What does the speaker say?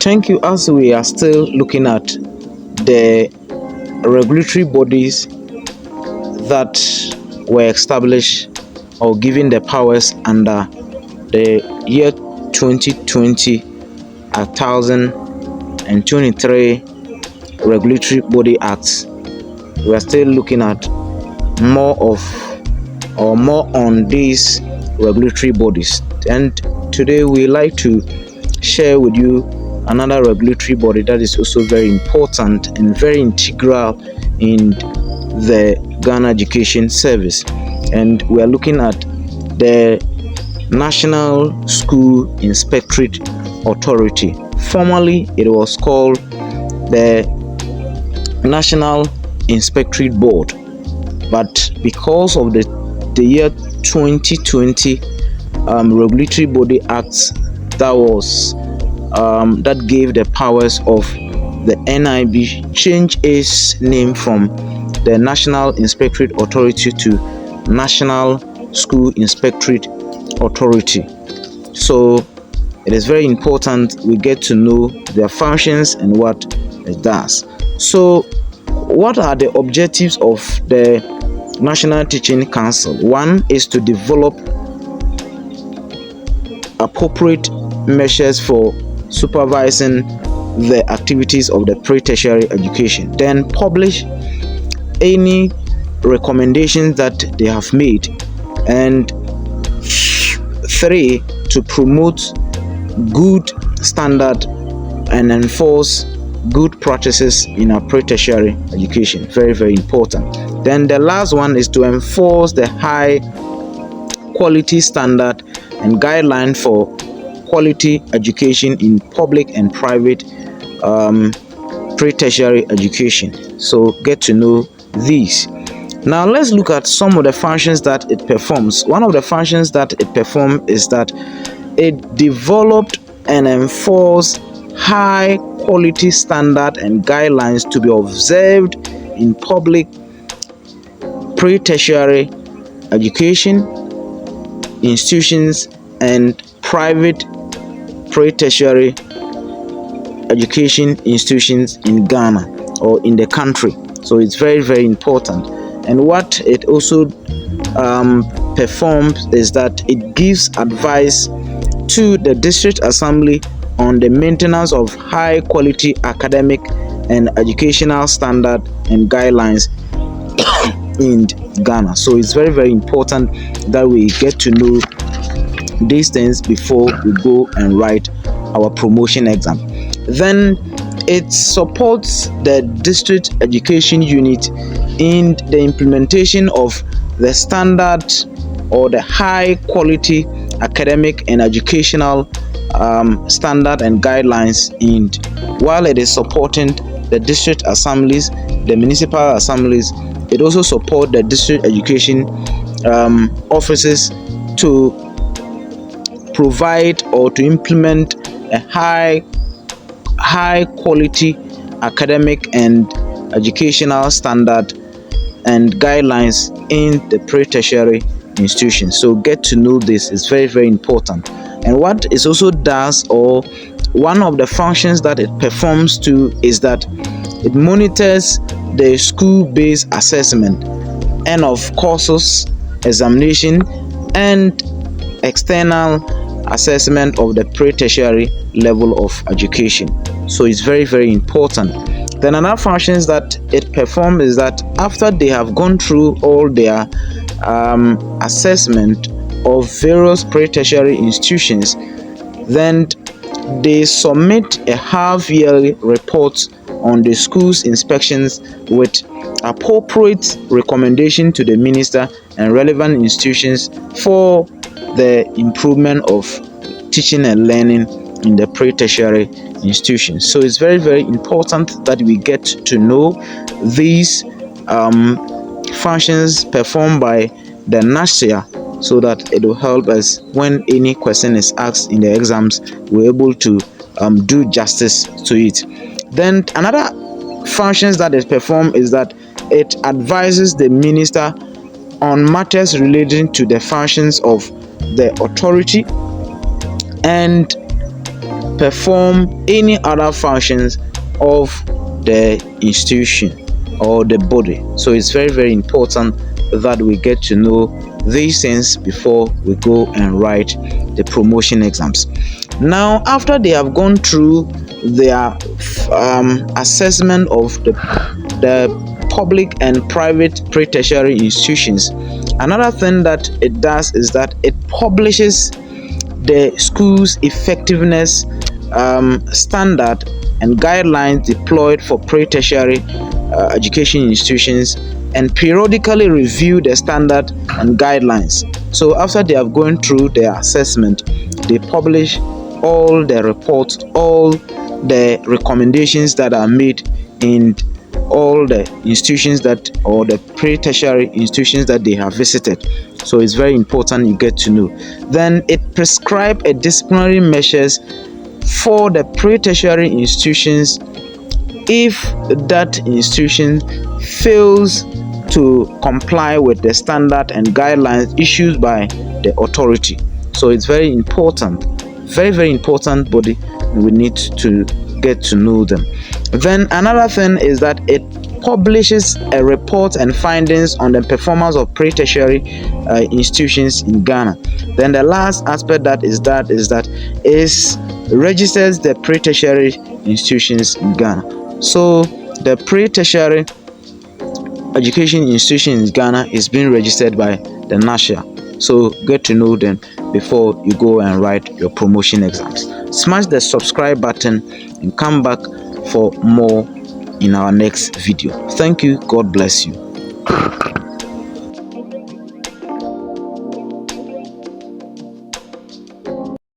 Thank you. As we are still looking at the regulatory bodies that were established or given the powers under the year 2020 1023 Regulatory Body Acts, we are still looking at more on these regulatory bodies. And today we like to share with you another regulatory body that is also very important and very integral in the Ghana Education Service. And we are looking at the National School Inspectorate Authority. Formerly, it was called the National Inspectorate Board, but because of the year 2020 Regulatory Body Act that gave the powers of the NIB, changed its name from the National Inspectorate Authority to National School Inspectorate Authority. So it is very important we get to know their functions and what it does. So what are the objectives of the National Teaching Council? One is to develop appropriate measures for supervising the activities of the pre-tertiary education, then publish any recommendations that they have made, and 3, to promote good standard and enforce good practices in our pre-tertiary education. Very, very important. Then the last one is to enforce the high quality standard and guideline for quality education in public and private pre-tertiary education. So get to know these. Now let's look at some of the functions that it performs. One of the functions that it performs is that it developed and enforced high quality standard and guidelines to be observed in public pre-tertiary education institutions and private pre-tertiary education institutions in Ghana or in the country. So it's very, very important. And what it also performs is that it gives advice to the district assembly on the maintenance of high quality academic and educational standard and guidelines in Ghana. So it's very, very important that we get to know these things before we go and write our promotion exam. Then it supports the district education unit in the implementation of the standard or the high quality academic and educational standard and guidelines, while it is supporting the district assemblies, the municipal assemblies, it also supports the district education offices to provide or to implement a high quality academic and educational standard and guidelines in the pre-tertiary institutions. So get to know this. It's very, very important. And what it also does, or one of the functions that it performs too, is that it monitors the school-based assessment and of courses examination and external assessment of the pre-tertiary level of education. So it's very, very important. Then another functions that it performs is that after they have gone through all their assessment of various pre-tertiary institutions, then they submit a half-yearly report on the school's inspections with appropriate recommendation to the minister and relevant institutions for the improvement of teaching and learning in the pre-tertiary institutions. So it's very, very important that we get to know these functions performed by the NaSIA, so that it will help us when any question is asked in the exams, we're able to do justice to it. Then another functions that it performs is that it advises the minister on matters relating to the functions of the authority and perform any other functions of the institution or the body. So it's very, very important that we get to know these things before we go and write the promotion exams. Now, after they have gone through their assessment of the public and private pre-tertiary institutions, another thing that it does is that it publishes the school's effectiveness standard and guidelines deployed for pre-tertiary education institutions, and periodically review the standard and guidelines. So after they have gone through their assessment, they publish all the reports, all the recommendations that are made in all the institutions that, or the pre-tertiary institutions that they have visited. So it's very important you get to know. Then it prescribes a disciplinary measures for the pre-tertiary institutions if that institution fails to comply with the standard and guidelines issued by the authority. So it's very important, very, very important body. We need to get to know them. Then another thing is that it publishes a report and findings on the performance of pre-tertiary institutions in Ghana. Then the last aspect that is registers the pre-tertiary institutions in Ghana. So the pre-tertiary education institution in Ghana is being registered by the NaSIA. So get to know them before you go and write your promotion exams. Smash the subscribe button and come back for more in our next video. Thank you. God bless you.